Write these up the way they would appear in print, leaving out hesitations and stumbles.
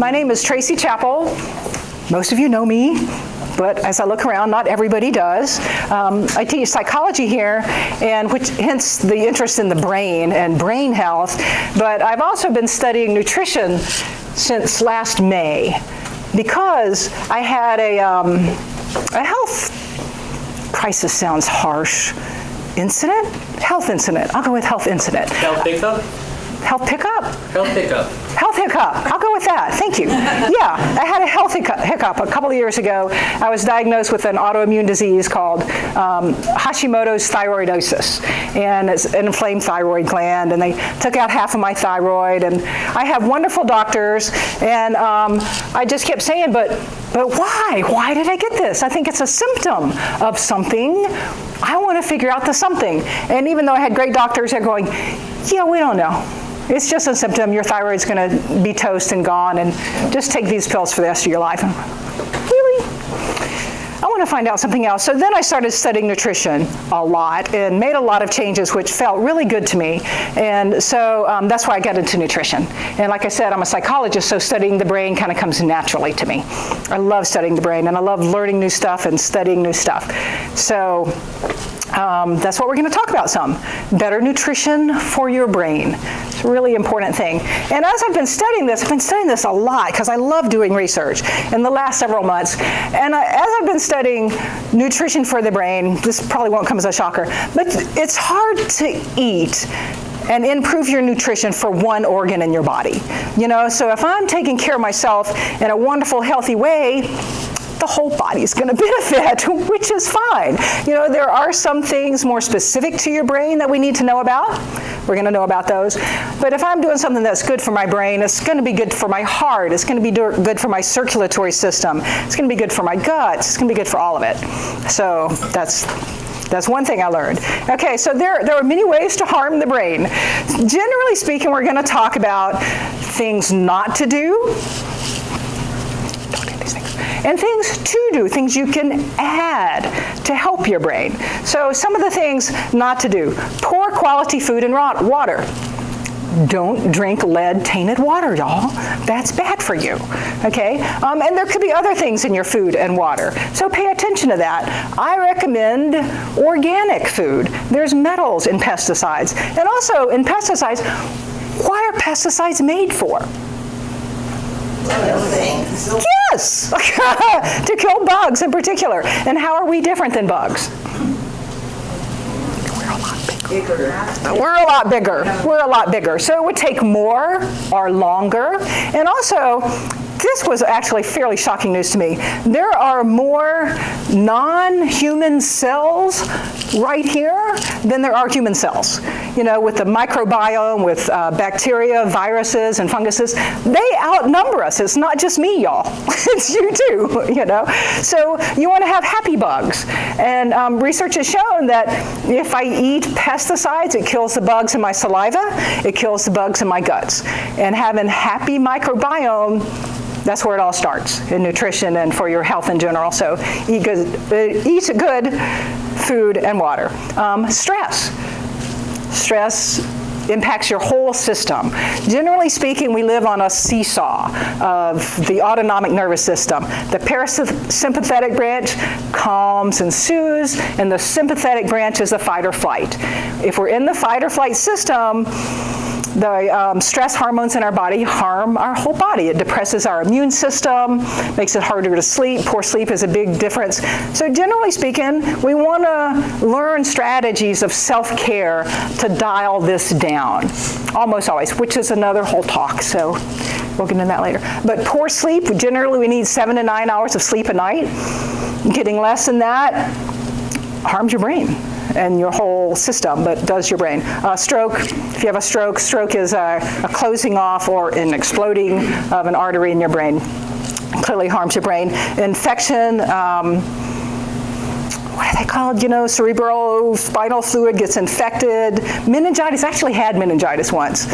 My name is Tracy Chapple. Most of you know me, but as I look around, not everybody does. I teach psychology here, and hence the interest in the brain and brain health. But I've also been studying nutrition since last May because I had a health crisis. Sounds harsh. Incident? Health incident. I'll go with health incident. Health pickup? Health pickup? Health pickup. Health hiccup. I'll go with that. Thank you. Yeah, I had a health hiccup a couple of years ago. I was diagnosed with an autoimmune disease called Hashimoto's thyroidosis, and it's an inflamed thyroid gland, and they took out half of my thyroid, and I have wonderful doctors, and I just kept saying, but why? Why did I get this? I think it's a symptom of something. I want to figure out the something. And even though I had great doctors, they're going, yeah, we don't know. It's just a symptom. Your thyroid's going to be toast and gone, and just take these pills for the rest of your life. Really? I want to find out something else. So then I started studying nutrition a lot and made a lot of changes which felt really good to me. And so that's why I got into nutrition. And like I said, I'm a psychologist, so studying the brain kind of comes naturally to me. I love studying the brain, and I love learning new stuff and studying new stuff. So that's what we're going to talk about some. Better nutrition for your brain. It's a really important thing. And as I've been studying this a lot because I love doing research in the last several months. And as I've been studying nutrition for the brain, this probably won't come as a shocker, but it's hard to eat and improve your nutrition for one organ in your body. You know, so if I'm taking care of myself in a wonderful, healthy way, the whole body is going to benefit, which is fine. You know, there are some things more specific to your brain that we need to know about. We're going to know about those. But if I'm doing something that's good for my brain, it's going to be good for my heart. It's going to be good for my circulatory system. It's going to be good for my guts. It's going to be good for all of it. So that's one thing I learned. Okay, so there are many ways to harm the brain. Generally speaking, we're going to talk about things not to do, and things to do, things you can add to help your brain. So some of the things not to do: poor quality food and water. Don't drink lead-tainted water, y'all. That's bad for you, okay? And there could be other things in your food and water, so pay attention to that. I recommend organic food. There's metals in pesticides. And also in pesticides, what are pesticides made for? Yes! To kill bugs in particular. And how are we different than bugs? We're a lot bigger. We're a lot bigger. So it would take more or longer. And also, this was actually fairly shocking news to me. There are more non-human cells right here than there are human cells. You know, with the microbiome, with bacteria, viruses, and funguses, they outnumber us. It's not just me, y'all. It's you too, you know. So you want to have happy bugs. And research has shown that if I eat pesticides, it kills the bugs in my saliva, it kills the bugs in my guts. And having happy microbiome, that's where it all starts in nutrition and for your health in general. So eat good food and water. Stress impacts your whole system. Generally speaking, we live on a seesaw of the autonomic nervous system. The parasympathetic branch calms and soothes, and the sympathetic branch is the fight or flight. If we're in the fight or flight system, the stress hormones in our body harm our whole body. It depresses our immune system, makes it harder to sleep. Poor sleep is a big difference. So generally speaking, we want to learn strategies of self-care to dial this down, almost always, which is another whole talk. So we'll get into that later. But poor sleep, generally we need 7 to 9 hours of sleep a night. Getting less than that harms your brain and your whole system, but does your brain. Stroke, if you have a stroke, stroke is a closing off or an exploding of an artery in your brain. Clearly harms your brain. Infection, what are they called? You know, cerebral spinal fluid gets infected. Meningitis, I actually had meningitis once.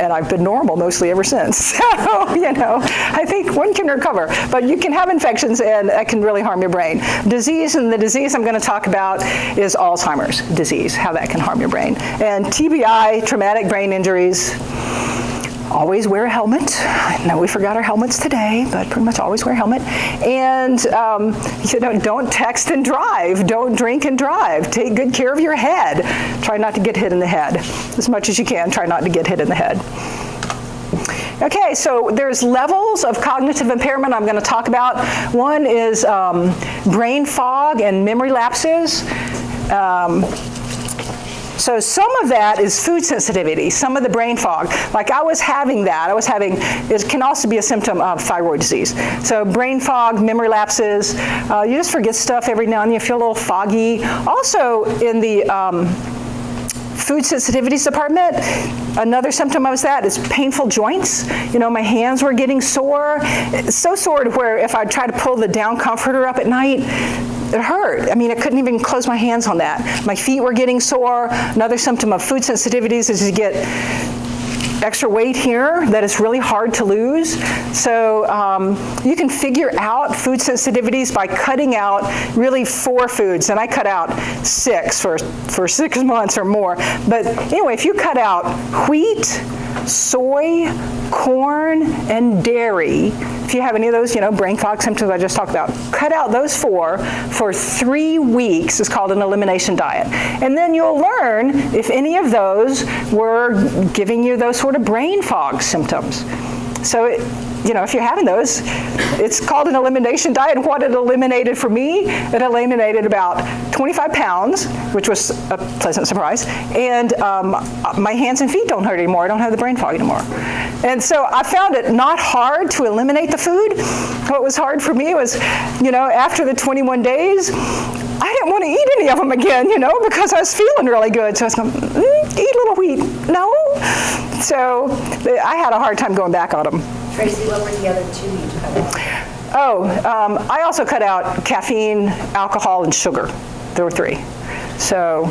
And I've been normal mostly ever since. So, you know, I think one can recover. But you can have infections, and that can really harm your brain. Disease, and the disease I'm going to talk about is Alzheimer's disease, how that can harm your brain. And TBI, traumatic brain injuries, Always wear a helmet. I know we forgot our helmets today, but pretty much always wear a helmet. And don't text and drive. Don't drink and drive. Take good care of your head. Try not to get hit in the head. As much as you can, try not to get hit in the head. Okay, so there's levels of cognitive impairment I'm going to talk about. One is brain fog and memory lapses. So some of that is food sensitivity, some of the brain fog. Like I was having that. It can also be a symptom of thyroid disease. So brain fog, memory lapses, you just forget stuff every now and then, you feel a little foggy. Also in the food sensitivities department, another symptom of that is painful joints. My hands were getting sore. It's so sore to where if I tried to pull the down comforter up at night, it hurt. I couldn't even close my hands on that. My feet were getting sore. Another symptom of food sensitivities is you get extra weight here that is really hard to lose. So you can figure out food sensitivities by cutting out really 4 foods, and I cut out 6 for 6 months or more. But anyway, if you cut out wheat, soy, corn, and dairy, if you have any of those, brain fog symptoms I just talked about, cut out those 4 for 3 weeks. It's called an elimination diet. And then you'll learn if any of those were giving you those sort of brain fog symptoms. So, if you're having those, it's called an elimination diet. And what it eliminated for me, it eliminated about 25 pounds, which was a pleasant surprise. And my hands and feet don't hurt anymore. I don't have the brain fog anymore. And so I found it not hard to eliminate the food. What was hard for me was, after the 21 days, I didn't want to eat any of them again, because I was feeling really good. So I was going, eat a little wheat. No. So I had a hard time going back on them. Tracy, what were the other 2 you cut out? I also cut out caffeine, alcohol, and sugar. There were 3. So,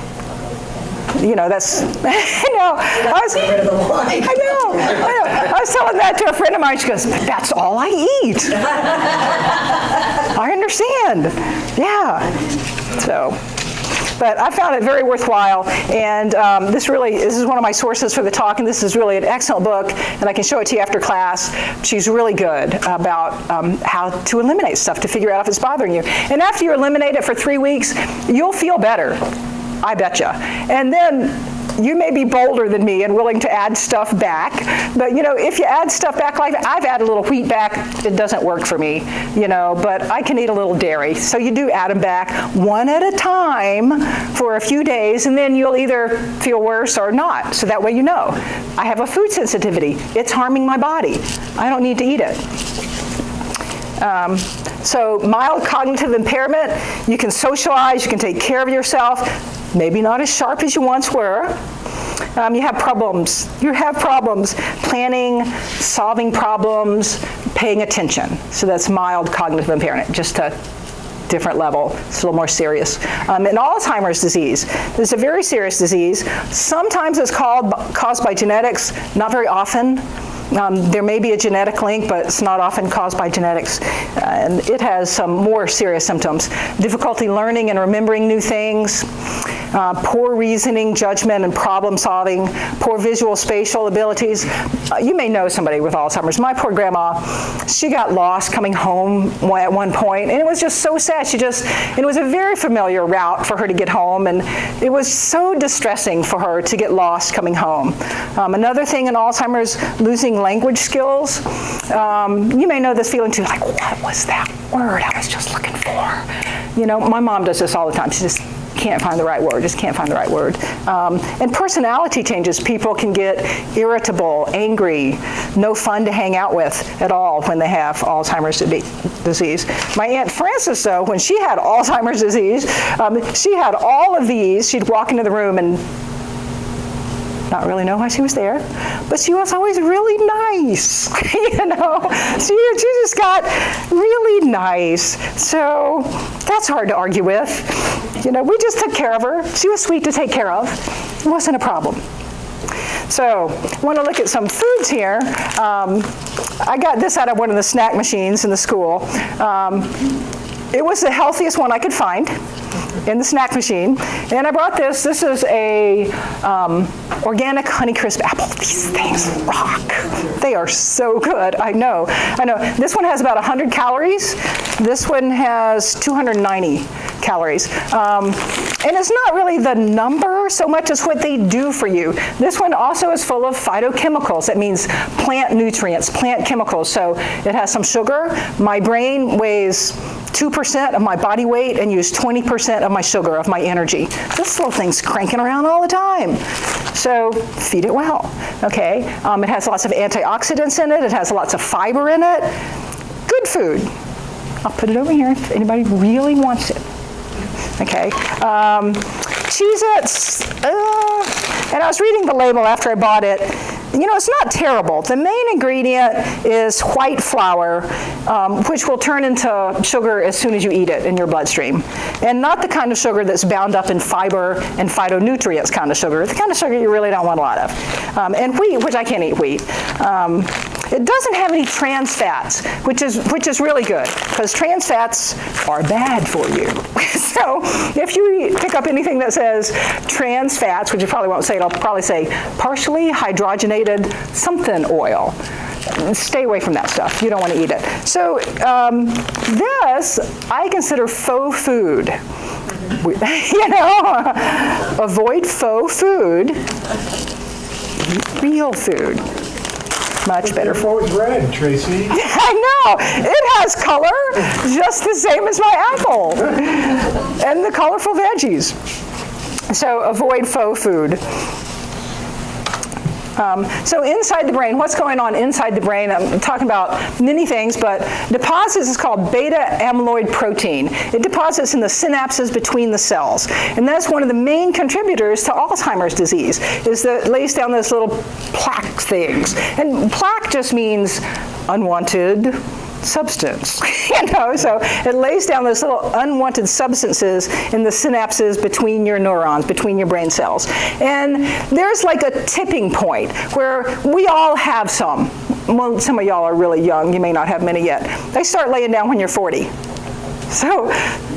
that's, I know. I know. I was telling that to a friend of mine. She goes, that's all I eat. I understand. Yeah. So, but I found it very worthwhile, and this is one of my sources for the talk, and this is really an excellent book, and I can show it to you after class. She's really good about how to eliminate stuff, to figure out if it's bothering you. And after you eliminate it for 3 weeks, you'll feel better, I betcha. And then you may be bolder than me and willing to add stuff back, but if you add stuff back, like I've added a little wheat back, it doesn't work for me, but I can eat a little dairy. So you do add them back one at a time for a few days, and then you'll either feel worse or not. So that way I have a food sensitivity. It's harming my body. I don't need to eat it. So mild cognitive impairment, you can socialize, you can take care of yourself, maybe not as sharp as you once were. You have problems planning, solving problems, paying attention. So that's mild cognitive impairment, just a different level. It's a little more serious. And Alzheimer's disease. This is a very serious disease. Sometimes it's caused by genetics, not very often. There may be a genetic link, but it's not often caused by genetics. And it has some more serious symptoms. Difficulty learning and remembering new things, poor reasoning, judgment, and problem solving, poor visual spatial abilities. You may know somebody with Alzheimer's. My poor grandma, she got lost coming home at one point, and it was just so sad. It was a very familiar route for her to get home, and it was so distressing for her to get lost coming home. Another thing in Alzheimer's, losing language skills. You may know this feeling too, like, what was that word I was just looking for? My mom does this all the time. She just can't find the right word, and personality changes. People can get irritable, angry, no fun to hang out with at all when they have Alzheimer's disease. My Aunt Frances, though, when she had Alzheimer's disease, she had all of these. She'd walk into the room and not really know why she was there, but she was always really nice, She just got really nice. So that's hard to argue with. We just took care of her. She was sweet to take care of. It wasn't a problem. So I want to look at some foods here. I got this out of one of the snack machines in the school. It was the healthiest one I could find in the snack machine. And I brought this. This is a organic Honeycrisp apple. These things rock. They are so good. I know. This one has about 100 calories. This one has 290 calories. And it's not really the number so much as what they do for you. This one also is full of phytochemicals. That means plant nutrients, plant chemicals. So it has some sugar. My brain weighs 2% of my body weight and use 20% of my sugar, of my energy. This little thing's cranking around all the time. So feed it well, okay? It has lots of antioxidants in it. It has lots of fiber in it. Good food. I'll put it over here if anybody really wants it. Okay. Cheez-Its, and I was reading the label after I bought it. You know, it's not terrible. The main ingredient is white flour, which will turn into sugar as soon as you eat it in your bloodstream. And not the kind of sugar that's bound up in fiber and phytonutrients kind of sugar, the kind of sugar you really don't want a lot of. And wheat, which I can't eat wheat. It doesn't have any trans fats, which is really good, because trans fats are bad for you. So if you pick up anything that says trans fats, which you probably won't say, it'll probably say partially hydrogenated something oil. Stay away from that stuff. You don't want to eat it. So this I consider faux food. You know, avoid faux food. Eat real food. Much better for you. Red, Tracy. I know. It has color, just the same as my apple, and the colorful veggies. So avoid faux food. So inside the brain, what's going on inside the brain? I'm talking about many things, but deposits is called beta amyloid protein. It deposits in the synapses between the cells. And that's one of the main contributors to Alzheimer's disease, is that it lays down those little plaque things. And plaque just means unwanted substance, you know, so it lays down those little unwanted substances in the synapses between your neurons, between your brain cells. And there's like a tipping point where we all have some. Well, some of y'all are really young, you may not have many yet. They start laying down when you're 40. So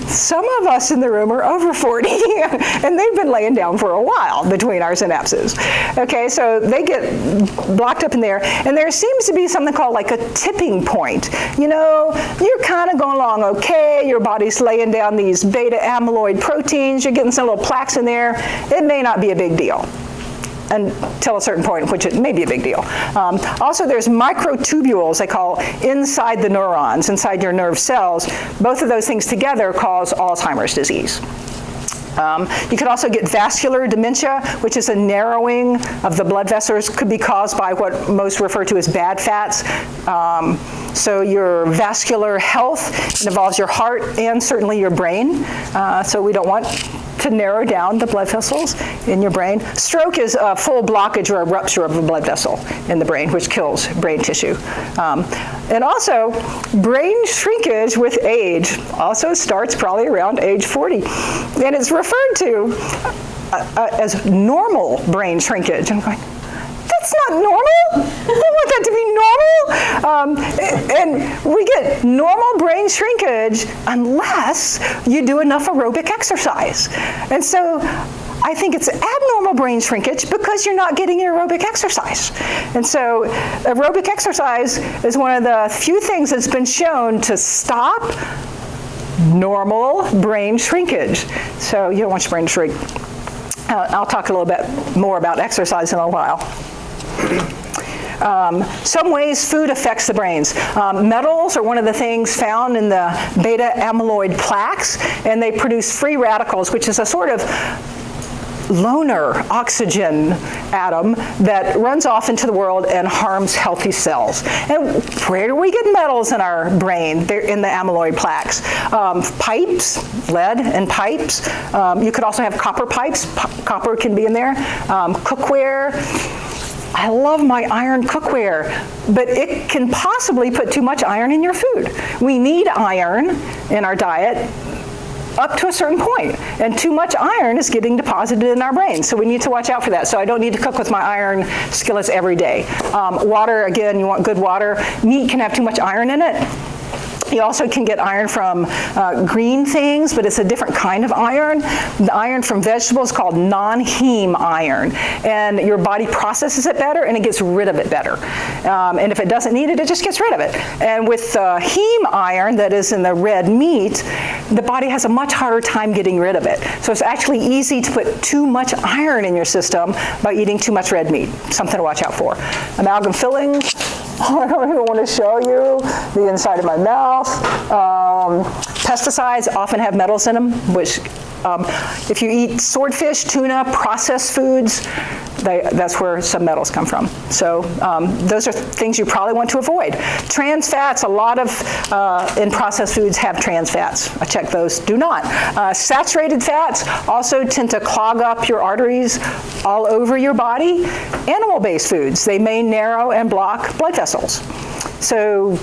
some of us in the room are over 40, and they've been laying down for a while between our synapses. Okay, so they get blocked up in there, and there seems to be something called like a tipping point. You know, you're kind of going along okay, your body's laying down these beta amyloid proteins, you're getting some little plaques in there. It may not be a big deal until a certain point, which it may be a big deal. Also, there's microtubules, they call, inside the neurons, inside your nerve cells. Both of those things together cause Alzheimer's disease. You could also get vascular dementia, which is a narrowing of the blood vessels, could be caused by what most refer to as bad fats. So your vascular health involves your heart and certainly your brain. So we don't want to narrow down the blood vessels in your brain. Stroke is a full blockage or a rupture of a blood vessel in the brain, which kills brain tissue. And also, brain shrinkage with age also starts probably around age 40. And it's referred to as normal brain shrinkage. And I'm going, that's not normal. I want that to be normal. And we get normal brain shrinkage unless you do enough aerobic exercise. And so I think it's abnormal brain shrinkage because you're not getting your aerobic exercise. And so aerobic exercise is one of the few things that's been shown to stop normal brain shrinkage. So you don't want your brain to shrink. I'll talk a little bit more about exercise in a while. Some ways food affects the brains. Metals are one of the things found in the beta amyloid plaques, and they produce free radicals, which is a sort of loner oxygen atom that runs off into the world and harms healthy cells. And where do we get metals in our brain? They're in the amyloid plaques. Pipes, lead in pipes. You could also have copper pipes. Copper can be in there. Cookware. I love my iron cookware, but it can possibly put too much iron in your food. We need iron in our diet up to a certain point, and too much iron is getting deposited in our brain, so we need to watch out for that. So I don't need to cook with my iron skillets every day. Water, again, you want good water. Meat can have too much iron in it. You also can get iron from green things, but it's a different kind of iron. The iron from vegetables is called non-heme iron, and your body processes it better and it gets rid of it better. And if it doesn't need it, it just gets rid of it. And with heme iron that is in the red meat, the body has a much harder time getting rid of it. So it's actually easy to put too much iron in your system by eating too much red meat. Something to watch out for. Amalgam fillings. I don't even want to show you the inside of my mouth. Pesticides often have metals in them, which if you eat swordfish, tuna, processed foods, that's where some metals come from. So those are things you probably want to avoid. Trans fats, a lot of in processed foods have trans fats. I checked those, do not. Saturated fats also tend to clog up your arteries all over your body. Animal-based foods, they may narrow and block blood vessels. So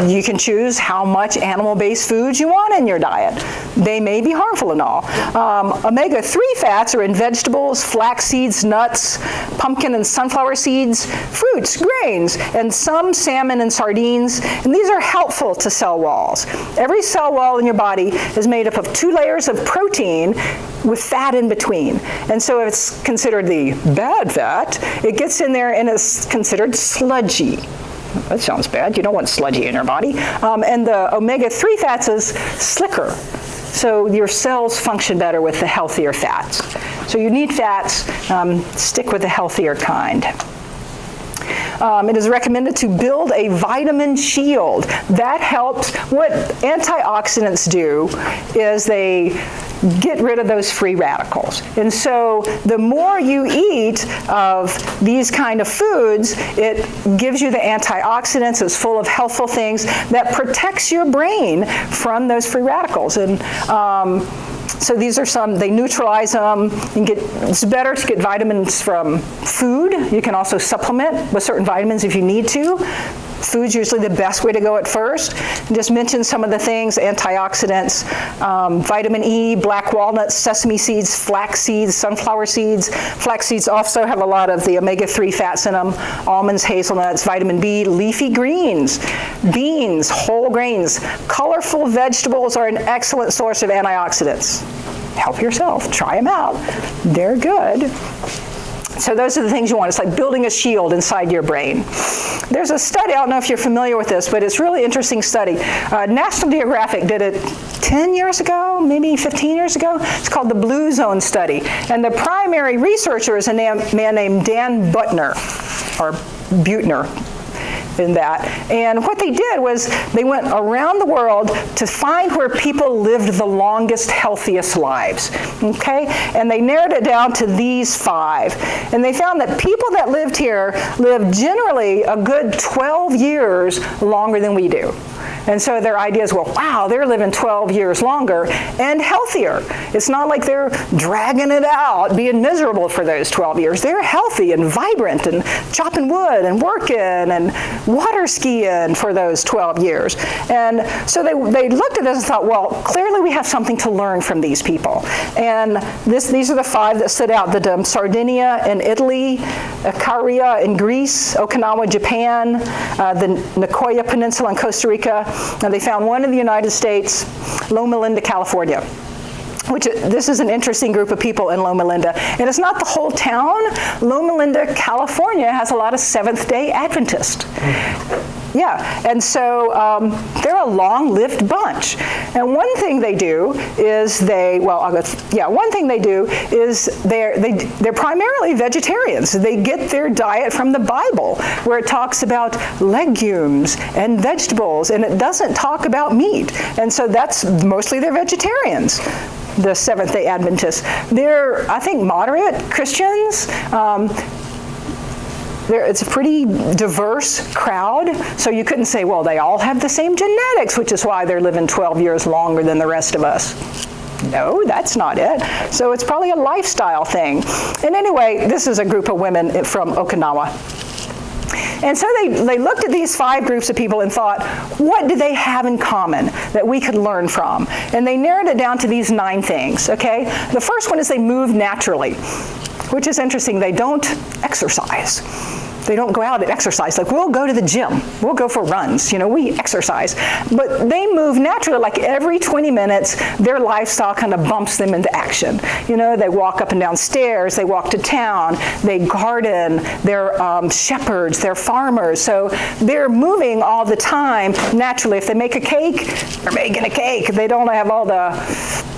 you can choose how much animal-based foods you want in your diet. They may be harmful and all. Omega-3 fats are in vegetables, flax seeds, nuts, pumpkin and sunflower seeds, fruits, grains, and some salmon and sardines. And these are helpful to cell walls. Every cell wall in your body is made up of 2 layers of protein with fat in between. And so if it's considered the bad fat, it gets in there and it's considered sludgy. That sounds bad. You don't want sludgy in your body. And the omega-3 fats is slicker. So your cells function better with the healthier fats. So you need fats, stick with the healthier kind. It is recommended to build a vitamin shield. That helps. What antioxidants do is they get rid of those free radicals. And so the more you eat of these kind of foods, it gives you the antioxidants. It's full of healthful things that protects your brain from those free radicals. And so these are some, they neutralize them. It's better to get vitamins from food. You can also supplement with certain vitamins if you need to. Food's usually the best way to go at first. Just mention some of the things: antioxidants, vitamin E, black walnuts, sesame seeds, flax seeds, sunflower seeds. Flax seeds also have a lot of the omega-3 fats in them. Almonds, hazelnuts, vitamin B, leafy greens, beans, whole grains. Colorful vegetables are an excellent source of antioxidants. Help yourself. Try them out. They're good. So those are the things you want. It's like building a shield inside your brain. There's a study, I don't know if you're familiar with this, but it's a really interesting study. National Geographic did it 10 years ago, maybe 15 years ago. It's called the Blue Zone Study. And the primary researcher is a man named Dan Buettner, or Buettner. In that. And what they did was they went around the world to find where people lived the longest, healthiest lives, okay? And they narrowed it down to these 5. And they found that people that lived here lived generally a good 12 years longer than we do. And so their idea is, well, wow, they're living 12 years longer and healthier. It's not like they're dragging it out, being miserable for those 12 years. They're healthy and vibrant and chopping wood and working and water skiing for those 12 years. And so they looked at this and thought, well, clearly we have something to learn from these people. And these are the 5 that stood out: the Sardinia in Italy, Ikaria in Greece, Okinawa, Japan, the Nicoya Peninsula in Costa Rica. Now they found one in the United States, Loma Linda, California. This is an interesting group of people in Loma Linda. And it's not the whole town. Loma Linda, California has a lot of Seventh-day Adventists. Yeah, and so they're a long-lived bunch. And one thing they do is they're primarily vegetarians. They get their diet from the Bible, where it talks about legumes and vegetables, and it doesn't talk about meat. And so that's mostly they're vegetarians, the Seventh-day Adventists. They're, I think, moderate Christians. It's a pretty diverse crowd, so you couldn't say, well, they all have the same genetics, which is why they're living 12 years longer than the rest of us. No, that's not it. So it's probably a lifestyle thing. And anyway, this is a group of women from Okinawa. And so they looked at these 5 groups of people and thought, what do they have in common that we could learn from? And they narrowed it down to these 9 things, okay? The first one is they move naturally, which is interesting. They don't exercise. They don't go out and exercise. Like, we'll go to the gym. We'll go for runs. We exercise. But they move naturally. Like every 20 minutes, their lifestyle kind of bumps them into action. They walk up and down stairs. They walk to town. They garden. They're shepherds. They're farmers. So they're moving all the time naturally. If they make a cake, they're making a cake. They don't have all the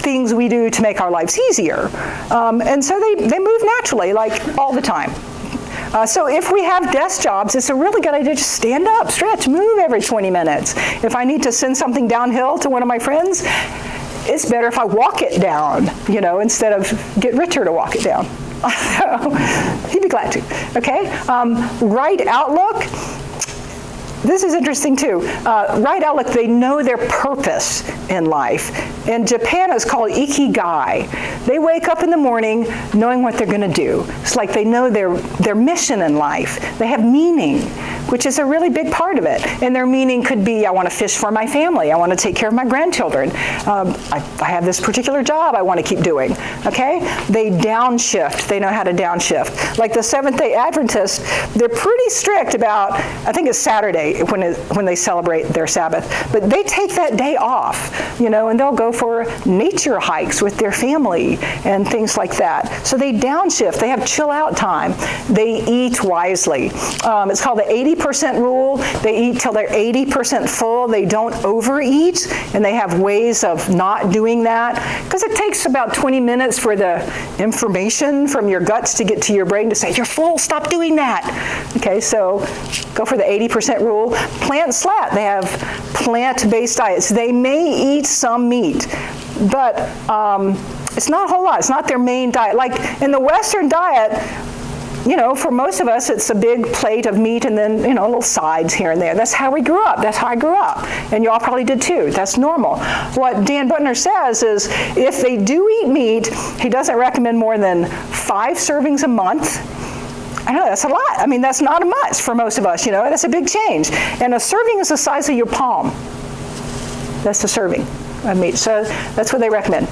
things we do to make our lives easier. And so they move naturally, like all the time. So if we have desk jobs, it's a really good idea to just stand up, stretch, move every 20 minutes. If I need to send something downhill to one of my friends, it's better if I walk it down, instead of get Richard to walk it down. He'd be glad to, okay? Right outlook. This is interesting too. Right outlook, they know their purpose in life. In Japan, it's called ikigai. They wake up in the morning knowing what they're going to do. It's like they know their mission in life. They have meaning, which is a really big part of it. And their meaning could be, I want to fish for my family. I want to take care of my grandchildren. I have this particular job I want to keep doing. Okay? They downshift. They know how to downshift. Like the Seventh-day Adventists, they're pretty strict about, I think it's Saturday when they celebrate their Sabbath, but they take that day off, and they'll go for nature hikes with their family and things like that. So they downshift. They have chill out time. They eat wisely. It's called the 80% rule. They eat till they're 80% full. They don't overeat, and they have ways of not doing that, because it takes about 20 minutes for the information from your guts to get to your brain to say, you're full, stop doing that. Okay, so go for the 80% rule. Plant slat, they have plant-based diets. They may eat some meat, but it's not a whole lot. It's not their main diet. Like in the Western diet, for most of us, it's a big plate of meat and then, little sides here and there. That's how we grew up. That's how I grew up. And you all probably did too. That's normal. What Dan Butner says is if they do eat meat, he doesn't recommend more than 5 servings a month. I know, that's a lot. I mean, that's not much for most of us, That's a big change. And a serving is the size of your palm. That's the serving of meat. So that's what they recommend.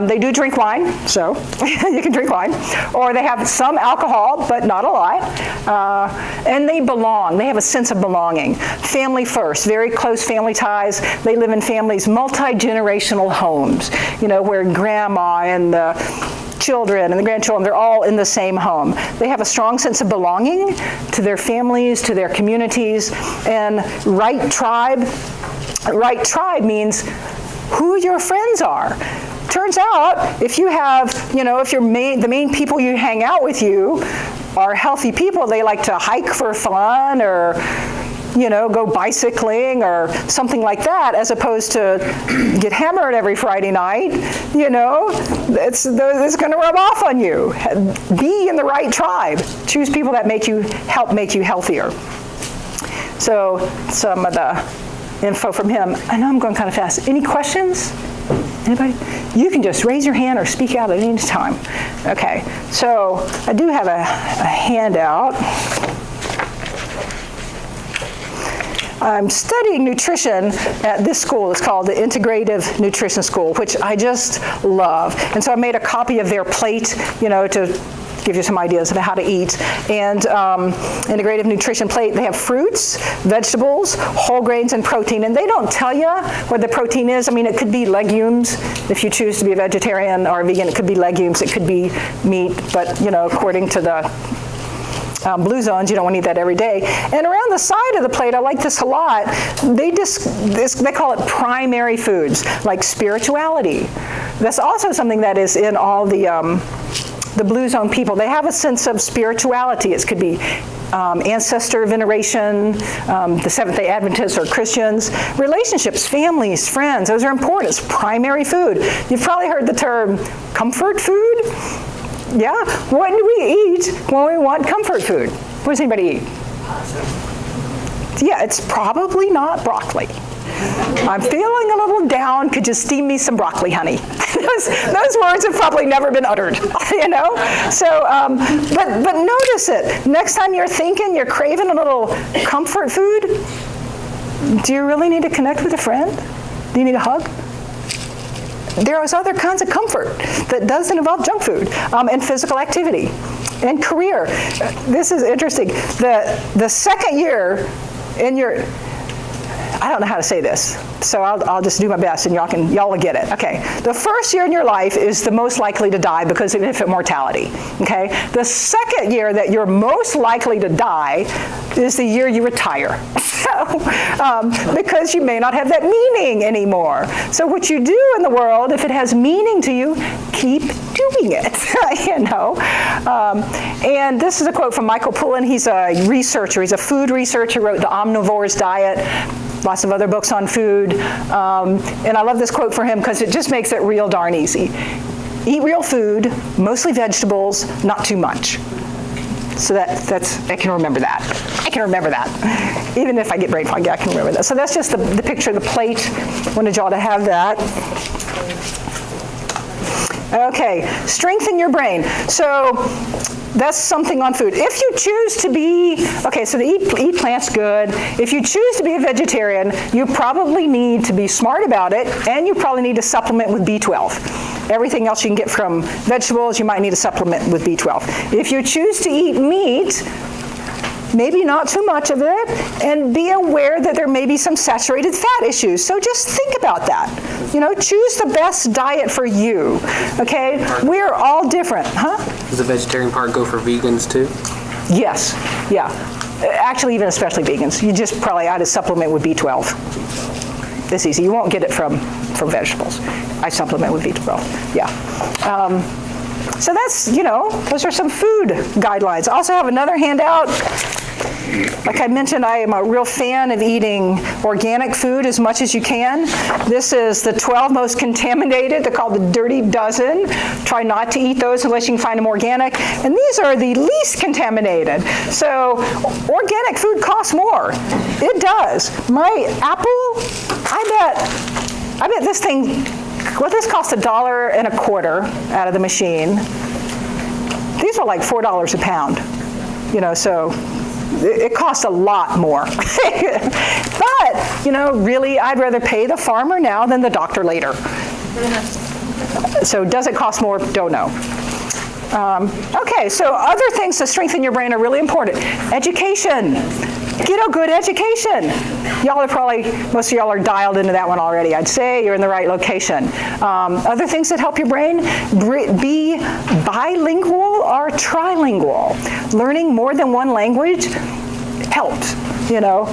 They do drink wine, so you can drink wine. Or they have some alcohol, but not a lot. And they belong. They have a sense of belonging. Family first, very close family ties. They live in families, multi-generational homes, where grandma and the children and the grandchildren, they're all in the same home. They have a strong sense of belonging to their families, to their communities. And right tribe means who your friends are. Turns out, if you have, if the main people you hang out with you are healthy people, they like to hike for fun or go bicycling or something like that, as opposed to get hammered every Friday night, it's going to rub off on you. Be in the right tribe. Choose people that help make you healthier. So some of the info from him. I know I'm going kind of fast. Any questions? Anybody? You can just raise your hand or speak out at any time. Okay, so I do have a handout. I'm studying nutrition at this school. It's called the Integrative Nutrition School, which I just love. And so I made a copy of their plate, to give you some ideas of how to eat. And Integrative Nutrition plate, they have fruits, vegetables, whole grains, and protein. And they don't tell you what the protein is. I mean, it could be legumes. If you choose to be a vegetarian or a vegan, it could be legumes. It could be meat. But, according to the blue zones, you don't want to eat that every day. And around the side of the plate, I like this a lot, they call it primary foods, like spirituality. That's also something that is in all the blue zone people. They have a sense of spirituality. It could be ancestor veneration, the Seventh-day Adventists or Christians. Relationships, families, friends, those are important. It's primary food. You've probably heard the term comfort food. Yeah? What do we eat when we want comfort food? What does anybody eat? Yeah, it's probably not broccoli. I'm feeling a little down. Could you steam me some broccoli, honey? those words have probably never been uttered, So, but notice it. Next time you're thinking, you're craving a little comfort food, do you really need to connect with a friend? Do you need a hug? There is other kinds of comfort that doesn't involve junk food and physical activity. And career. This is interesting. The second year in your, I don't know how to say this, so I'll just do my best and y'all will get it. Okay, the first year in your life is the most likely to die because of infant mortality, okay? The second year that you're most likely to die is the year you retire. So, because you may not have that meaning anymore. So what you do in the world, if it has meaning to you, keep doing it, you know? And this is a quote from Michael Pullen. He's a researcher. He's a food researcher, wrote The Omnivore's Diet, lots of other books on food. And I love this quote for him because it just makes it real darn easy. Eat real food, mostly vegetables, not too much. So that's, I can remember that. I can remember that. Even if I get brain fog, I can remember that. So that's just the picture of the plate. Wanted y'all to have that. Okay, strengthen your brain. So that's something on food. If you choose to be, okay, so to eat plants, good. If you choose to be a vegetarian, you probably need to be smart about it, and you probably need to supplement with B12. Everything else you can get from vegetables, you might need to supplement with B12. If you choose to eat meat, maybe not too much of it, and be aware that there may be some saturated fat issues. So just think about that. You know, choose the best diet for you, okay? We're all different, huh? Does the vegetarian part go for vegans too? Yes, yeah. Actually, even especially vegans. You just probably ought to supplement with B12. It's easy. You won't get it from vegetables. I supplement with B12, yeah. So that's, you know, those are some food guidelines. I also have another handout. Like I mentioned, I am a real fan of eating organic food as much as you can. This is the 12 most contaminated. They're called the Dirty Dozen. Try not to eat those unless you can find them organic. And these are the least contaminated. So organic food costs more. It does. My apple, I bet this thing, well, this cost $1.25 out of the machine. These are like $4 a pound, you know, so it costs a lot more. But, you know, really, I'd rather pay the farmer now than the doctor later. So does it cost more? Don't know. Okay, so other things to strengthen your brain are really important. Education. Get a good education. Y'all are probably, most of y'all are dialed into that one already. I'd say you're in the right location. Other things that help your brain, be bilingual or trilingual. Learning more than one language helps, you know.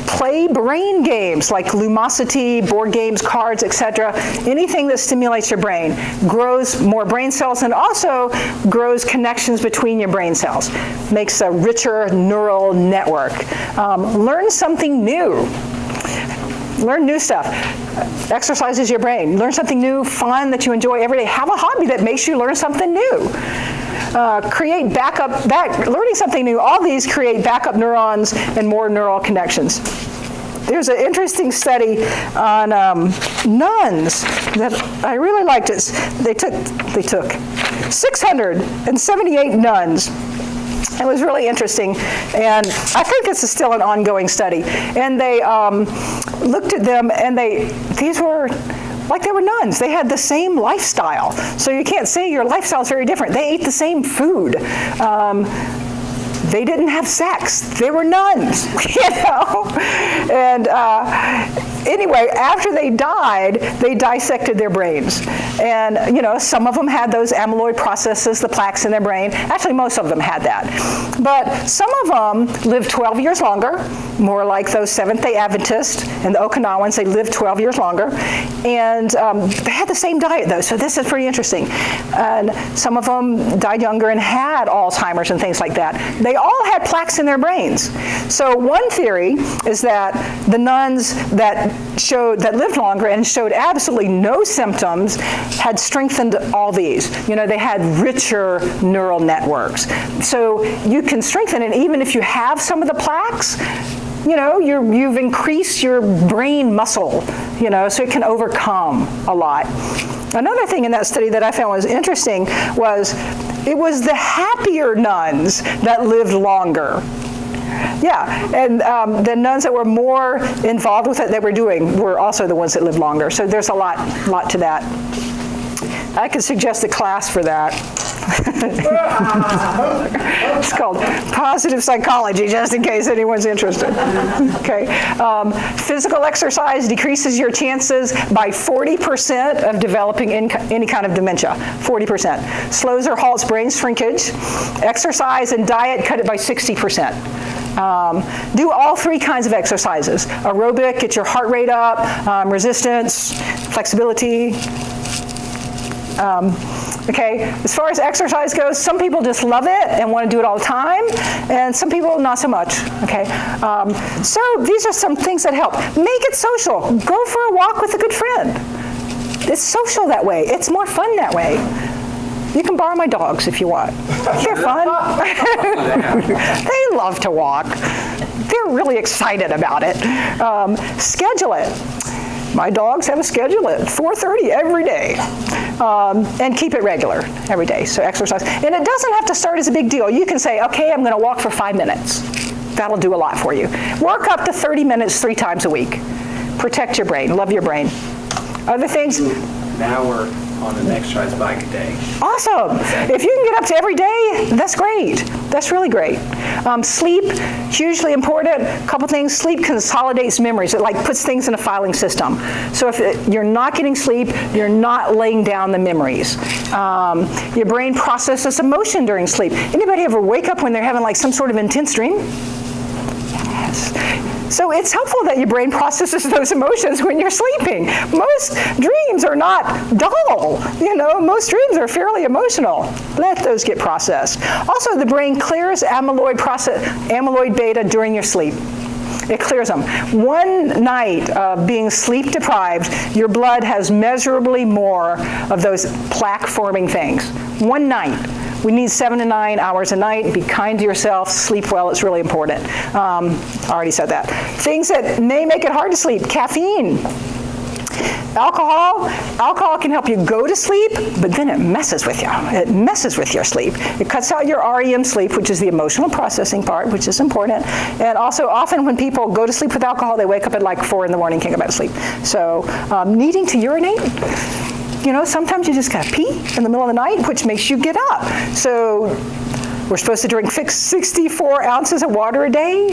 Play brain games like Lumosity, board games, cards, etc. Anything that stimulates your brain grows more brain cells and also grows connections between your brain cells. Makes a richer neural network. Learn something new. Learn new stuff. Exercises your brain. Learn something new, fun that you enjoy every day. Have a hobby that makes you learn something new. Create learning something new. All these create backup neurons and more neural connections. There's an interesting study on nuns that I really liked. They took 678 nuns. It was really interesting, and I think this is still an ongoing study. And they looked at them, and these were like they were nuns. They had the same lifestyle. So you can't say your lifestyle is very different. They ate the same food. They didn't have sex. They were nuns, you know? And anyway, after they died, they dissected their brains. And, you know, some of them had those amyloid processes, the plaques in their brain. Actually, most of them had that. But some of them lived 12 years longer, more like those Seventh-day Adventists and the Okinawans. They lived 12 years longer. And they had the same diet, though, so this is pretty interesting. And some of them died younger and had Alzheimer's and things like that. They all had plaques in their brains. So one theory is that the nuns that lived longer and showed absolutely no symptoms had strengthened all these. You know, they had richer neural networks. So you can strengthen it even if you have some of the plaques. You know, you've increased your brain muscle, you know, so it can overcome a lot. Another thing in that study that I found was interesting was it was the happier nuns that lived longer. Yeah, and the nuns that were more involved with it that were also the ones that lived longer. So there's a lot to that. I could suggest a class for that. It's called positive psychology, just in case anyone's interested. Okay. Physical exercise decreases your chances by 40% of developing any kind of dementia. 40%. Slows or halts brain shrinkage. Exercise and diet cut it by 60%. Do all three kinds of exercises. Aerobic, get your heart rate up, resistance, flexibility. Okay, as far as exercise goes, some people just love it and want to do it all the time, and some people not so much, okay? So these are some things that help. Make it social. Go for a walk with a good friend. It's social that way. It's more fun that way. You can borrow my dogs if you want. They're fun. They love to walk. They're really excited about it. Schedule it. My dogs have a schedule at 4:30 every day, and keep it regular every day, so exercise. And it doesn't have to start as a big deal. You can say, okay, I'm going to walk for 5 minutes. That'll do a lot for you. Work up to 30 minutes 3 times a week. Protect your brain, love your brain. Other things? Now we're on an exercise bike a day. Awesome. If you can get up to every day, that's great. That's really great. Sleep, hugely important. A couple things. Sleep consolidates memories. It like puts things in a filing system. So if you're not getting sleep, you're not laying down the memories. Your brain processes emotion during sleep. Anybody ever wake up when they're having like some sort of intense dream? Yes. So it's helpful that your brain processes those emotions when you're sleeping. Most dreams are not dull. You know, most dreams are fairly emotional. Let those get processed. Also, the brain clears amyloid beta during your sleep. It clears them. One night of being sleep deprived, your blood has measurably more of those plaque-forming things. One night. We need 7 to 9 hours a night. Be kind to yourself. Sleep well. It's really important. I already said that. Things that may make it hard to sleep. Caffeine. Alcohol. Alcohol can help you go to sleep, but then it messes with you. It messes with your sleep. It cuts out your REM sleep, which is the emotional processing part, which is important. And also, often when people go to sleep with alcohol, they wake up at like 4 in the morning, can't go back to sleep. So needing to urinate. You know, sometimes you just gotta pee in the middle of the night, which makes you get up. So we're supposed to drink 64 ounces of water a day.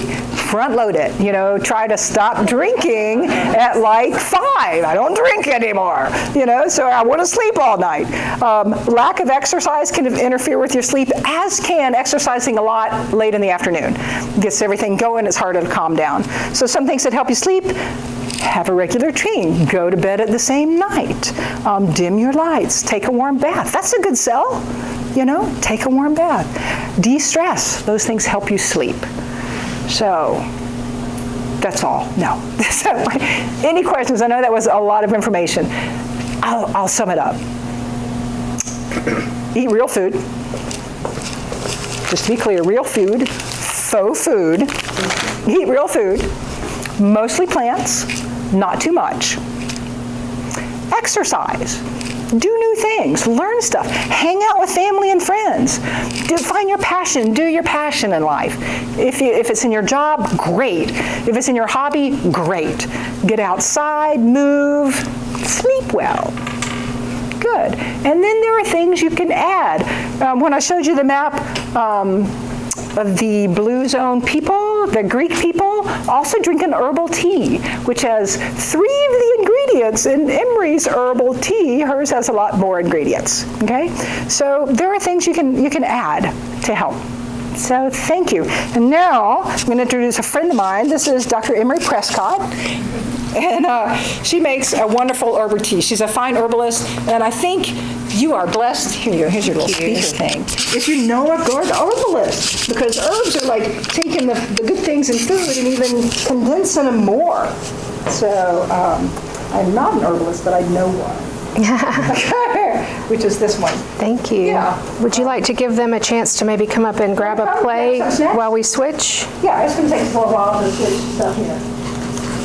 Front load it. You know, try to stop drinking at like 5. I don't drink anymore. You know, so I want to sleep all night. Lack of exercise can interfere with your sleep, as can exercising a lot late in the afternoon. Gets everything going. It's harder to calm down. So some things that help you sleep. Have a regular routine. Go to bed at the same night. Dim your lights. Take a warm bath. That's a good sell. You know, take a warm bath. De-stress. Those things help you sleep. So that's all. No. So, any questions? I know that was a lot of information. I'll sum it up. Eat real food. Just to be clear, real food, faux food. Eat real food. Mostly plants, not too much. Exercise. Do new things, learn stuff, hang out with family and friends. Find your passion, do your passion in life. If it's in your job, great. If it's in your hobby, great. Get outside, move, sleep well. Good. And then there are things you can add. When I showed you the map, of the blue zone people, the Greek people, also drink an herbal tea, which has 3 of the ingredients in Emory's herbal tea. Hers has a lot more ingredients, okay? So there are things you can add to help. So thank you. And now I'm going to introduce a friend of mine. This is Dr. Emory Prescott. And she makes a wonderful herbal tea. She's a fine herbalist, and I think you are blessed. Here you go. Here's your little speaker thing. If you know a good herbalist, because herbs are like taking the good things in food and even condensing them more. So I'm not an herbalist, but I know one. Which is this one. Thank you. Yeah. Would you like to give them a chance to maybe come up and grab a plate while we switch? Yeah, it's going to take us a little while to switch stuff here.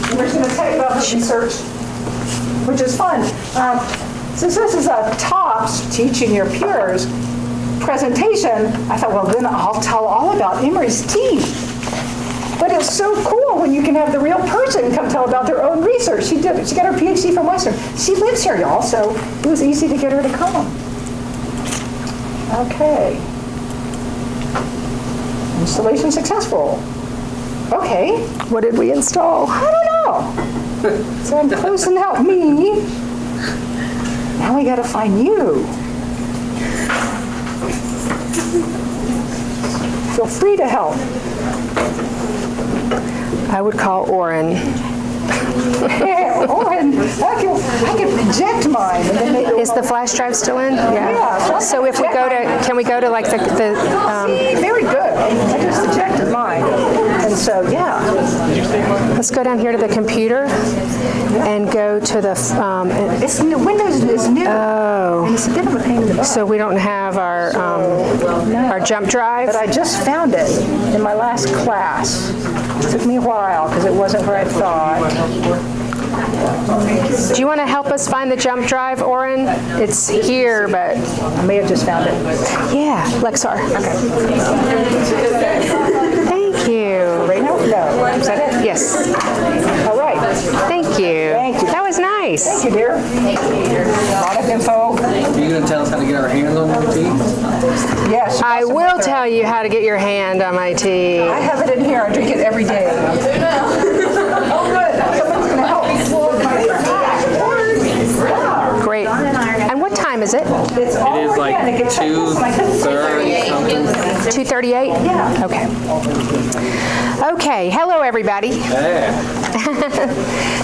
And we're just going to tell you about the research, which is fun. Since this is a TOPS, Teaching Your Peers presentation, I thought, well, then I'll tell all about Emory's tea. But it's so cool when you can have the real person come tell about their own research. She got her PhD from Western. She lives here, y'all, so it was easy to get her to come. Okay. Installation successful. Okay. What did we install? I don't know. So I'm closing out me. Now we gotta find you. Feel free to help. I would call Orrin. Yeah, I can project mine. And then they Is the flash drive still in? Yeah. So if we go to, can we go to like the See, very good. I just ejected mine. And so, yeah. let's go down here to the computer and go to the, It's new. Windows is new. oh, And it's a bit of a pain in the butt. so we don't have our jump drive? But I just found it in my last class. It took me a while because it wasn't where I thought. Do you want to help us find the jump drive, Orrin? It's here, but I may have just found it. yeah, Lexar. Thank you. Right now? No. Is that it? Yes. All right. Thank you. Thank you. That was nice. Thank you, dear. A lot of info. Are you going to tell us how to get our hands on your tea? Yes. I will tell you how to get your hand on my tea. I have it in here. I drink it every day. Oh, good. Someone's going to help me floor my Great. And what time is it? It's all It is like organic. It's 2:30 something. 2:38? Yeah. Okay. Okay. Hello, everybody. Yeah.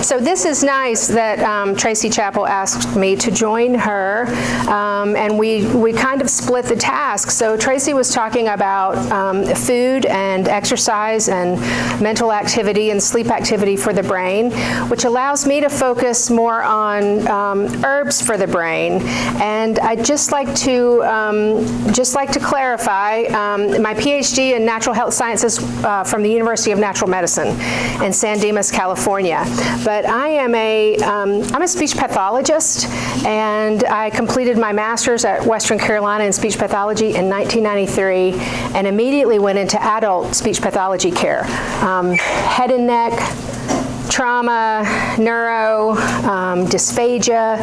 So this is nice that Tracy Chapple asked me to join her, and we kind of split the task. So Tracy was talking about food and exercise and mental activity and sleep activity for the brain, which allows me to focus more on herbs for the brain. And I'd just like to clarify my PhD in natural health sciences from the University of Natural Medicine in San Dimas, California. But I am I'm a speech pathologist, and I completed my master's at Western Carolina in speech pathology in 1993, and immediately went into adult speech pathology care, head and neck, trauma, neuro, dysphagia,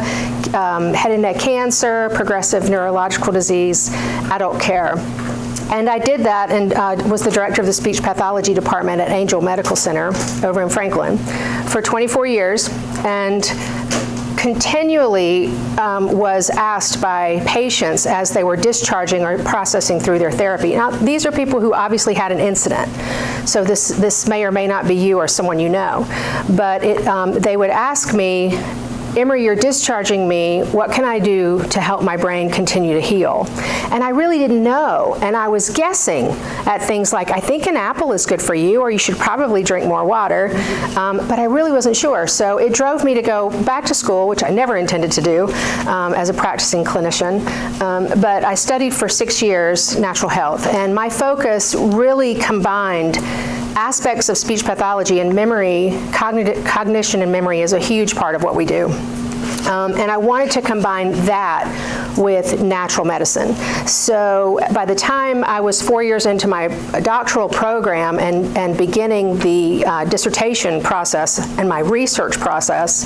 head and neck cancer, progressive neurological disease, adult care. And I did that and was the director of the speech pathology department at Angel Medical Center over in Franklin for 24 years, and continually was asked by patients as they were discharging or processing through their therapy. Now, these are people who obviously had an incident, so this may or may not be you or someone you know, but they would ask me, Emory, you're discharging me. What can I do to help my brain continue to heal? And I really didn't know. And I was guessing at things like, I think an apple is good for you, or you should probably drink more water. But I really wasn't sure. So it drove me to go back to school, which I never intended to do as a practicing clinician. But I studied for 6 years natural health. And my focus really combined aspects of speech pathology and memory. Cognition and memory is a huge part of what we do. And I wanted to combine that with natural medicine. So by the time I was 4 years into my doctoral program and beginning the dissertation process and my research process,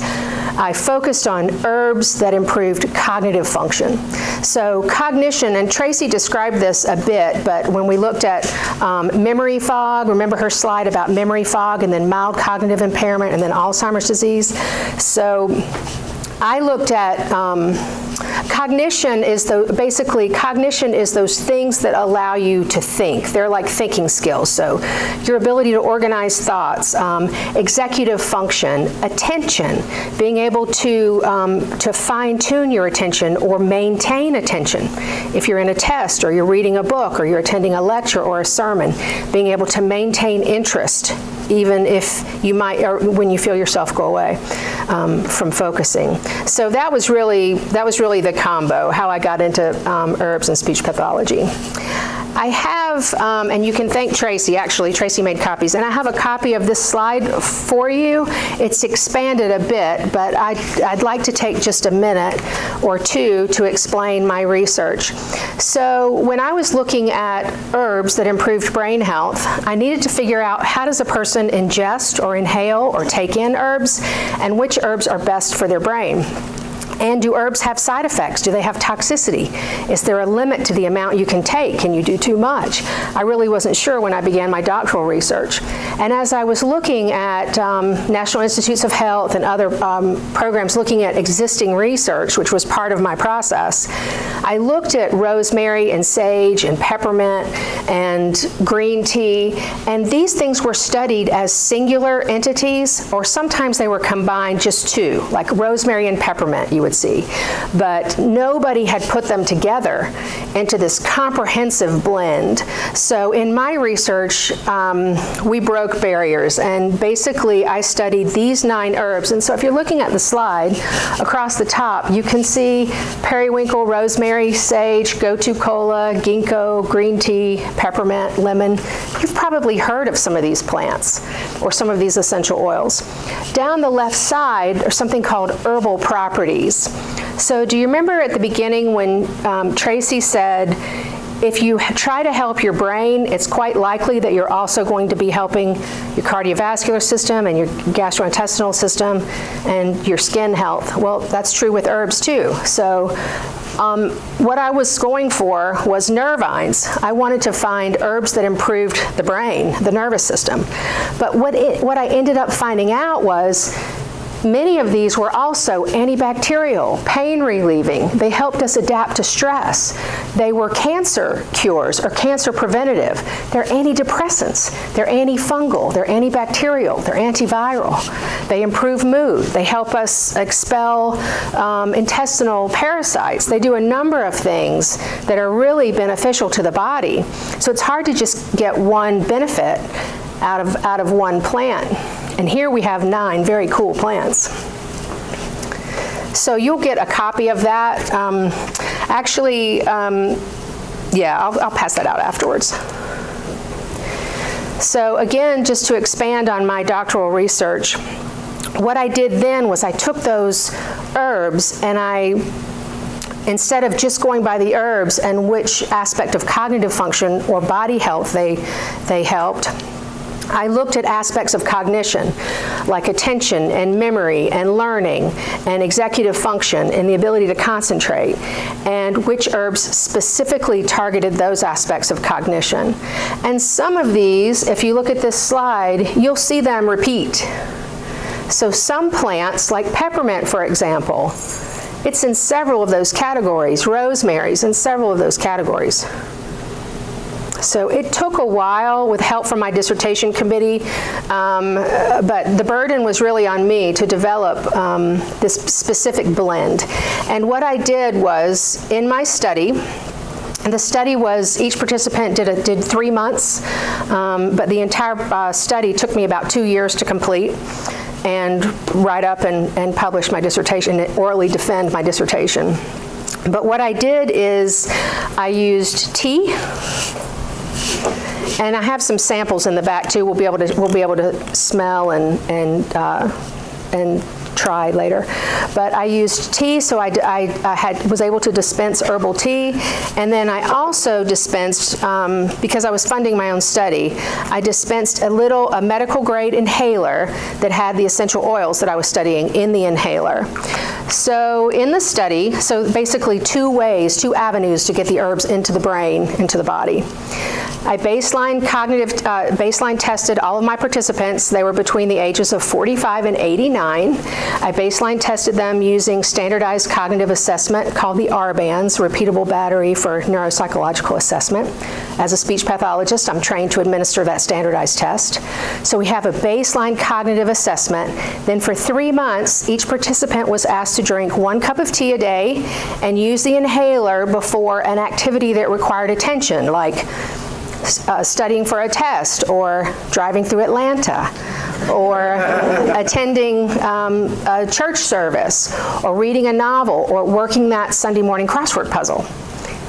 I focused on herbs that improved cognitive function. So cognition, and Tracy described this a bit, but when we looked at memory fog, remember her slide about memory fog and then mild cognitive impairment and then Alzheimer's disease? So I looked at cognition is cognition is those things that allow you to think. They're like thinking skills. So your ability to organize thoughts, executive function, attention, being able to fine-tune your attention or maintain attention. If you're in a test or you're reading a book or you're attending a lecture or a sermon, being able to maintain interest even if you might, or when you feel yourself go away from focusing. So that was really the combo, how I got into herbs and speech pathology. I have, and you can thank Tracy, actually, Tracy made copies, and I have a copy of this slide for you. It's expanded a bit, but I'd like to take just a minute or two to explain my research. So when I was looking at herbs that improved brain health, I needed to figure out how does a person ingest or inhale or take in herbs, and which herbs are best for their brain. And do herbs have side effects? Do they have toxicity? Is there a limit to the amount you can take? Can you do too much? I really wasn't sure when I began my doctoral research. And as I was looking at National Institutes of Health and other programs looking at existing research, which was part of my process, I looked at rosemary and sage and peppermint and green tea, and these things were studied as singular entities, or sometimes they were combined, just two, like rosemary and peppermint you would see. But nobody had put them together into this comprehensive blend. So in my research, we broke barriers, and basically I studied these 9 herbs. And so if you're looking at the slide, across the top, you can see periwinkle, rosemary, sage, gotu kola, ginkgo, green tea, peppermint, lemon. You've probably heard of some of these plants or some of these essential oils. Down the left side are something called herbal properties. So do you remember at the beginning when Tracy said, if you try to help your brain, it's quite likely that you're also going to be helping your cardiovascular system and your gastrointestinal system and your skin health. Well, that's true with herbs too. So what I was going for was nervines. I wanted to find herbs that improved the brain, the nervous system. But what I ended up finding out was many of these were also antibacterial, pain relieving. They helped us adapt to stress. They were cancer cures or cancer preventative. They're antidepressants. They're antifungal. They're antibacterial. They're antiviral. They improve mood. They help us expel intestinal parasites. They do a number of things that are really beneficial to the body. So it's hard to just get one benefit out of one plant. And here we have 9 very cool plants. So you'll get a copy of that. Yeah, I'll pass that out afterwards. So again, just to expand on my doctoral research, what I did then was I took those herbs and instead of just going by the herbs and which aspect of cognitive function or body health they helped, I looked at aspects of cognition, like attention and memory and learning and executive function and the ability to concentrate, and which herbs specifically targeted those aspects of cognition. And some of these, if you look at this slide, you'll see them repeat. So some plants, like peppermint, for example, it's in several of those categories. Rosemary's in several of those categories. So it took a while with help from my dissertation committee, but the burden was really on me to develop this specific blend. And what I did was, in my study, the study was, each participant did 3 months, but the entire study took me about 2 years to complete and write up and publish my dissertation, and orally defend my dissertation. But what I did is I used tea, and I have some samples in the back too. We'll be able to smell and try later. But I used tea, so I was able to dispense herbal tea, and then I also dispensed, because I was funding my own study, I dispensed a medical grade inhaler that had the essential oils that I was studying in the inhaler. So in the study, so basically 2 avenues to get the herbs into the brain, into the body. I baseline tested all of my participants. They were between the ages of 45 and 89. I baseline tested them using standardized cognitive assessment called the R-bands, repeatable battery for neuropsychological assessment. As a speech pathologist, I'm trained to administer that standardized test. So we have a baseline cognitive assessment. Then for 3 months, each participant was asked to drink 1 cup of tea a day and use the inhaler before an activity that required attention, like studying for a test, or driving through Atlanta, or attending a church service, or reading a novel, or working that Sunday morning crossword puzzle.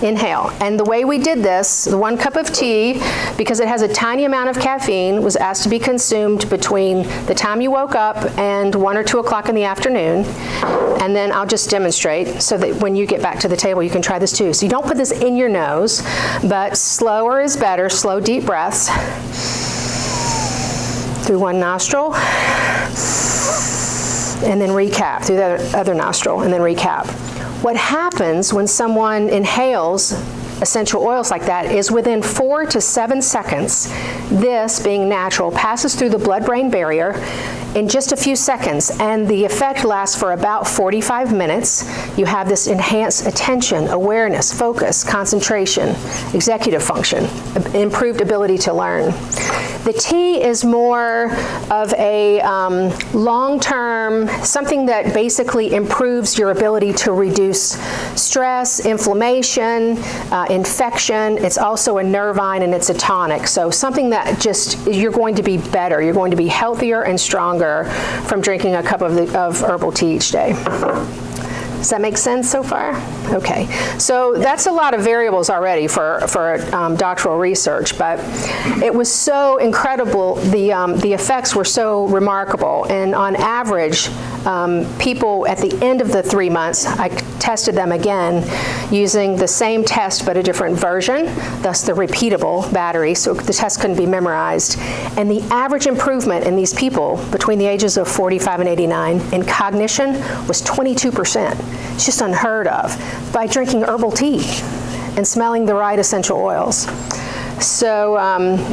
Inhale. And the way we did this, the 1 cup of tea, because it has a tiny amount of caffeine, was asked to be consumed between the time you woke up and 1 or 2 o'clock in the afternoon. And then I'll just demonstrate so that when you get back to the table, you can try this too. So you don't put this in your nose, but slower is better. Slow, deep breaths through one nostril and then recap through the other nostril, and then recap. What happens when someone inhales essential oils like that is within 4 to 7 seconds, this, being natural, passes through the blood-brain barrier in just a few seconds, and the effect lasts for about 45 minutes. You have this enhanced attention, awareness, focus, concentration, executive function, improved ability to learn. The tea is more of a long-term, something that basically improves your ability to reduce stress, inflammation, infection. It's also a nervine and it's a tonic. So something that just, you're going to be better. You're going to be healthier and stronger from drinking a cup of herbal tea each day. Does that make sense so far? Okay, so that's a lot of variables already for doctoral research, but it was so incredible. The effects were so remarkable, and on average, people at the end of the 3 months, I tested them again using the same test but a different version, thus the repeatable battery, so the test couldn't be memorized. And the average improvement in these people between the ages of 45 and 89 in cognition was 22%. It's just unheard of, by drinking herbal tea and smelling the right essential oils. So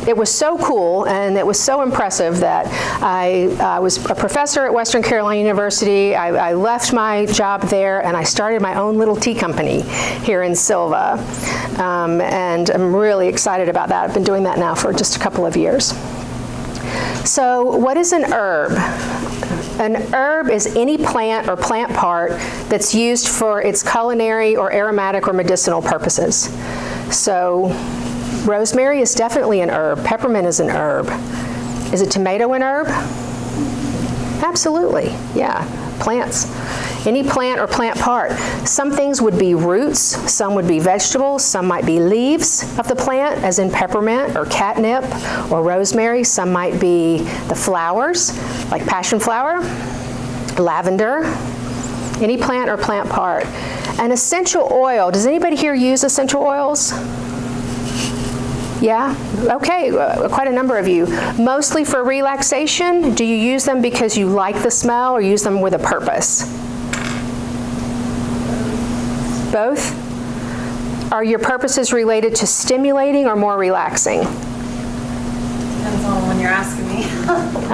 it was so cool, and it was so impressive that I was a professor at Western Carolina University. I left my job there, and I started my own little tea company here in Silva. And I'm really excited about that. I've been doing that now for just a couple of years. So what is an herb? An herb is any plant or plant part that's used for its culinary or aromatic or medicinal purposes. So rosemary is definitely an herb. Peppermint is an herb. Is a tomato an herb? Absolutely, yeah, plants. Any plant or plant part. Some things would be roots, some would be vegetables, some might be leaves of the plant, as in peppermint or catnip or rosemary. Some might be the flowers, like passion flower, lavender, any plant or plant part. An essential oil, does anybody here use essential oils? Yeah? Okay, quite a number of you. Mostly for relaxation. Do you use them because you like the smell, or use them with a purpose? Both? Are your purposes related to stimulating or more relaxing? Depends on when you're asking me.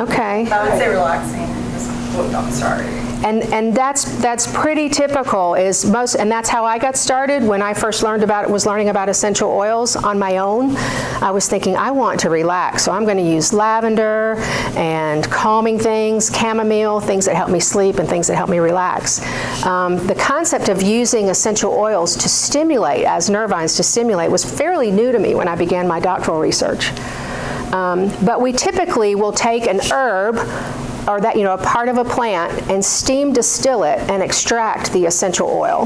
Okay. I would say relaxing. Just what got me started. And that's pretty typical, and that's how I got started. When I first was learning about essential oils on my own, I was thinking, I want to relax, so I'm going to use lavender and calming things, chamomile, things that help me sleep and things that help me relax. The concept of using essential oils to stimulate, as nervines to stimulate, was fairly new to me when I began my doctoral research. But we typically will take an herb, or that, a part of a plant, and steam distill it and extract the essential oil.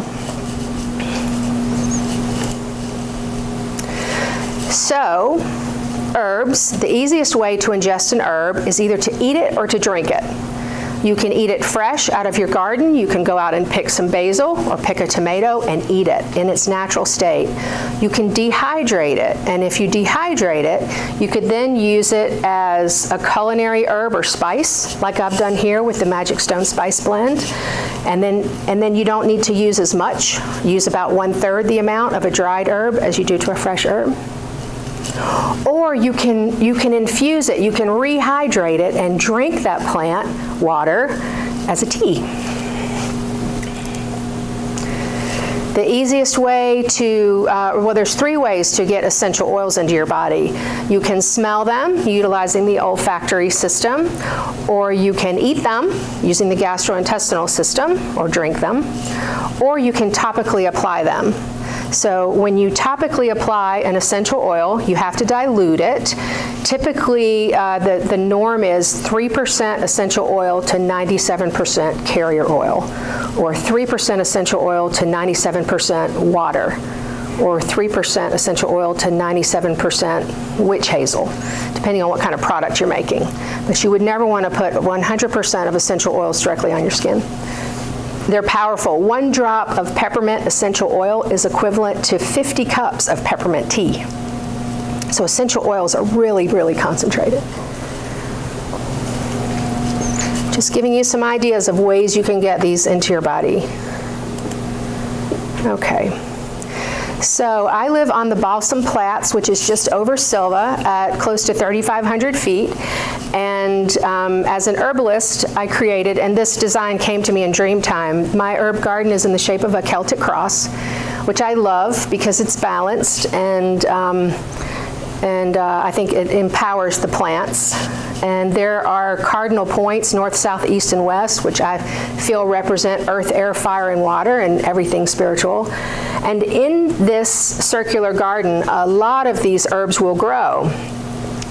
So, herbs, the easiest way to ingest an herb is either to eat it or to drink it. You can eat it fresh out of your garden. You can go out and pick some basil or pick a tomato and eat it in its natural state. You can dehydrate it, and if you dehydrate it, you could then use it as a culinary herb or spice, like I've done here with the Magic Stone Spice Blend. And then you don't need to use as much. Use about 1/3 the amount of a dried herb as you do to a fresh herb. Or you can infuse it, you can rehydrate it and drink that plant water as a tea. The easiest way to, there's 3 ways to get essential oils into your body. You can smell them utilizing the olfactory system, or you can eat them using the gastrointestinal system, or drink them, or you can topically apply them. So when you topically apply an essential oil, you have to dilute it. Typically, the norm is 3% essential oil to 97% carrier oil, or 3% essential oil to 97% water, or 3% essential oil to 97% witch hazel, depending on what kind of product you're making. But you would never want to put 100% of essential oils directly on your skin. They're powerful. 1 drop of peppermint essential oil is equivalent to 50 cups of peppermint tea. So essential oils are really, really concentrated. Just giving you some ideas of ways you can get these into your body. Okay. So I live on the Balsam Plats, which is just over Silva at close to 3,500 feet. And as an herbalist, I created, and this design came to me in dream time, my herb garden is in the shape of a Celtic cross, which I love because it's balanced and I think it empowers the plants. And there are cardinal points, north, south, east, and west, which I feel represent earth, air, fire, and water, and everything spiritual. And in this circular garden, a lot of these herbs will grow.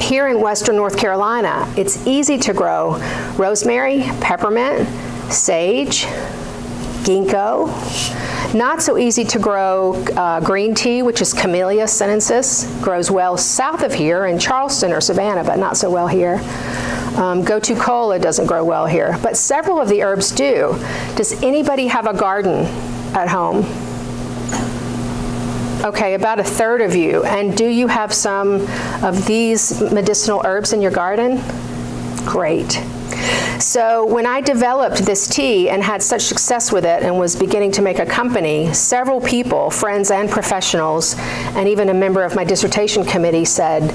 Here in Western North Carolina, it's easy to grow rosemary, peppermint, sage, ginkgo. Not so easy to grow green tea, which is Camellia sinensis. Grows well south of here in Charleston or Savannah, but not so well here. Gotu kola doesn't grow well here, but several of the herbs do. Does anybody have a garden at home? Okay, about a third of you. And do you have some of these medicinal herbs in your garden? Great. So when I developed this tea and had such success with it and was beginning to make a company, several people, friends and professionals, and even a member of my dissertation committee said,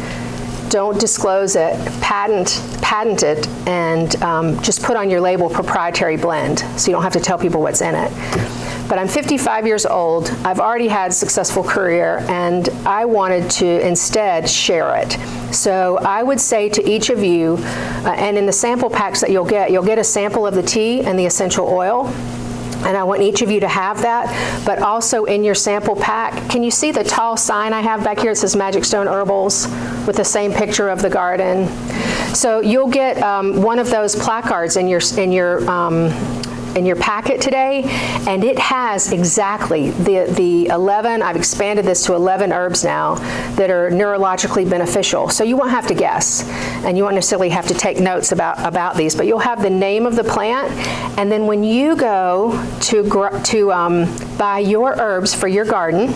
don't disclose it, patent it, and just put on your label proprietary blend so you don't have to tell people what's in it. But I'm 55 years old, I've already had a successful career, and I wanted to instead share it. So I would say to each of you, and in the sample packs that you'll get a sample of the tea and the essential oil, and I want each of you to have that, but also in your sample pack, can you see the tall sign I have back here? It says Magic Stone Herbals with the same picture of the garden. So you'll get one of those placards in your packet today, and it has exactly the 11, I've expanded this to 11 herbs now that are neurologically beneficial. So you won't have to guess, and you won't necessarily have to take notes about these, but you'll have the name of the plant, and then when you go to buy your herbs for your garden,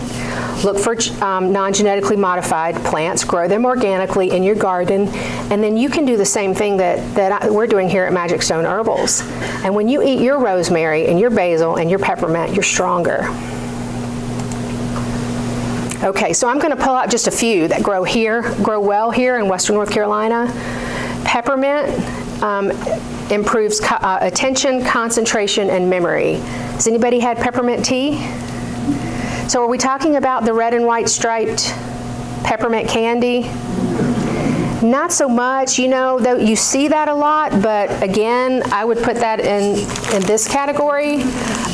look for non-genetically modified plants, grow them organically in your garden, and then you can do the same thing that we're doing here at Magic Stone Herbals. And when you eat your rosemary and your basil and your peppermint, you're stronger. Okay, so I'm going to pull out just a few that grow well here in Western North Carolina. Peppermint improves attention, concentration, and memory. Has anybody had peppermint tea? So are we talking about the red and white striped peppermint candy? Not so much, though you see that a lot, but again, I would put that in this category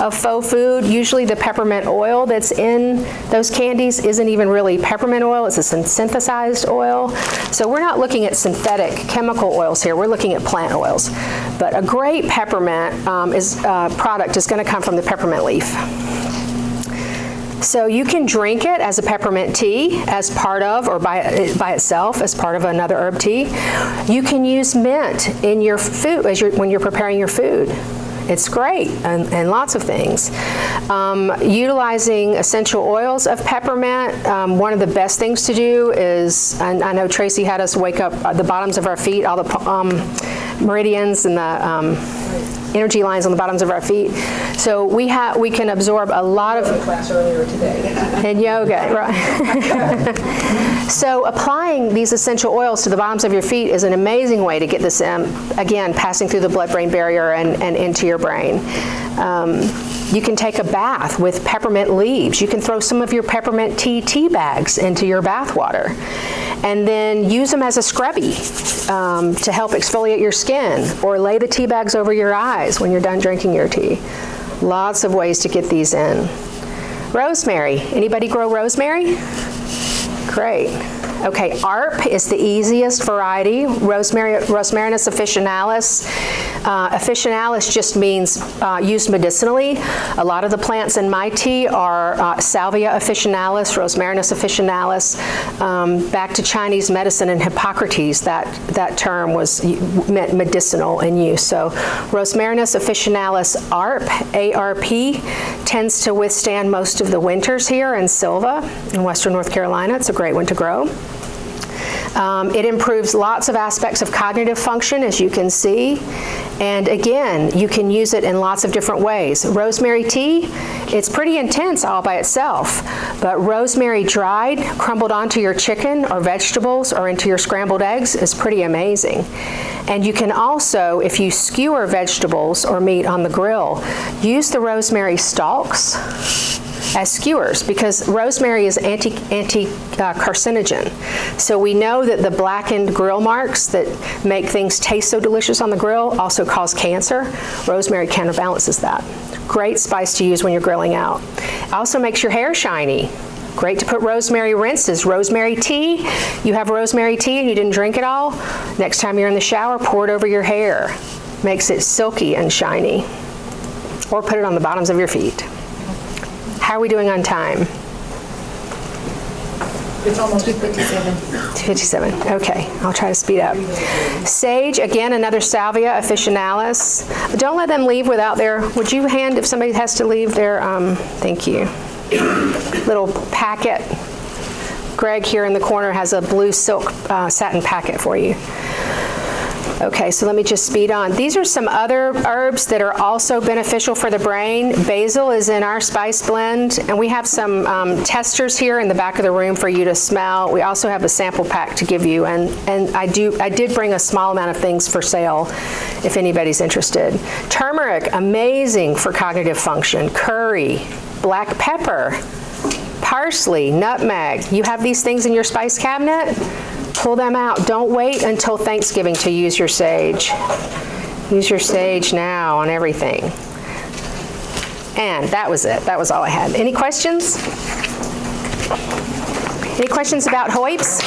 of faux food. Usually the peppermint oil that's in those candies isn't even really peppermint oil, it's a synthesized oil. So we're not looking at synthetic chemical oils here, we're looking at plant oils. But a great peppermint product is going to come from the peppermint leaf. So you can drink it as a peppermint tea, as part of, or by itself, as part of another herb tea. You can use mint in your food when you're preparing your food. It's great, and lots of things. Utilizing essential oils of peppermint, one of the best things to do is, and I know Tracy had us wake up the bottoms of our feet, all the meridians and the energy lines on the bottoms of our feet. So we can absorb a lot of class earlier today. In yoga, right? So applying these essential oils to the bottoms of your feet is an amazing way to get this again passing through the blood-brain barrier and into your brain. You can take a bath with peppermint leaves. You can throw some of your peppermint tea bags into your bath water, and then use them as a scrubby to help exfoliate your skin, or lay the tea bags over your eyes when you're done drinking your tea. Lots of ways to get these in. Rosemary. Anybody grow rosemary? Great. Okay, ARP is the easiest variety. Rosmarinus officinalis. Officinalis just means used medicinally. A lot of the plants in my tea are Salvia officinalis, Rosmarinus officinalis. Back to Chinese medicine and Hippocrates, that term meant medicinal in use. So Rosmarinus officinalis ARP, A-R-P, tends to withstand most of the winters here in Silva in Western North Carolina. It's a great one to grow. It improves lots of aspects of cognitive function, as you can see, And again, you can use it in lots of different ways. Rosemary tea, it's pretty intense all by itself, but rosemary dried, crumbled onto your chicken or vegetables or into your scrambled eggs is pretty amazing. And you can also, if you skewer vegetables or meat on the grill, use the rosemary stalks as skewers, because rosemary is anti-carcinogen. So we know that the blackened grill marks that make things taste so delicious on the grill also cause cancer. Rosemary counterbalances that. Great spice to use when you're grilling out. Also makes your hair shiny. Great to put rosemary rinses. Rosemary tea, you have rosemary tea and you didn't drink it all, next time you're in the shower, pour it over your hair. Makes it silky and shiny. Or put it on the bottoms of your feet. How are we doing on time? It's almost 57. 57, okay, I'll try to speed up. Sage, again, another Salvia officinalis. Don't let them leave without their, would you hand if somebody has to leave their, thank you, little packet. Greg here in the corner has a blue silk satin packet for you. Okay, so let me just speed on. These are some other herbs that are also beneficial for the brain. Basil is in our spice blend, and we have some testers here in the back of the room for you to smell. We also have a sample pack to give you, and I did bring a small amount of things for sale if anybody's interested. Turmeric, amazing for cognitive function. Curry, black pepper, parsley, nutmeg. You have these things in your spice cabinet? Pull them out. Don't wait until Thanksgiving to use your sage. Use your sage now on everything. And that was it. That was all I had. Any questions? Any questions about hoips?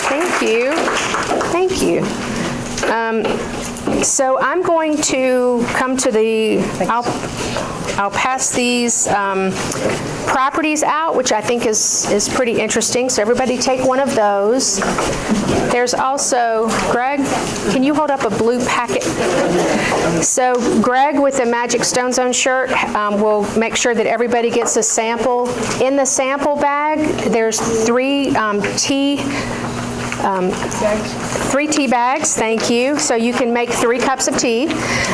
Thank you. Thank you. So I'm going to come to the, I'll pass these properties out, which I think is pretty interesting. So everybody take one of those. There's also, Greg, can you hold up a blue packet? So Greg with the Magic Stone Zone shirt will make sure that everybody gets a sample. In the sample bag, there's 3 tea bags, thank you. So you can make 3 cups of tea.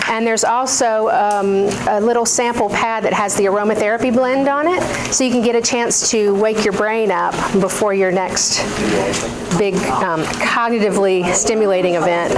And there's also a little sample pad that has the aromatherapy blend on it. So you can get a chance to wake your brain up before your next big cognitively stimulating event.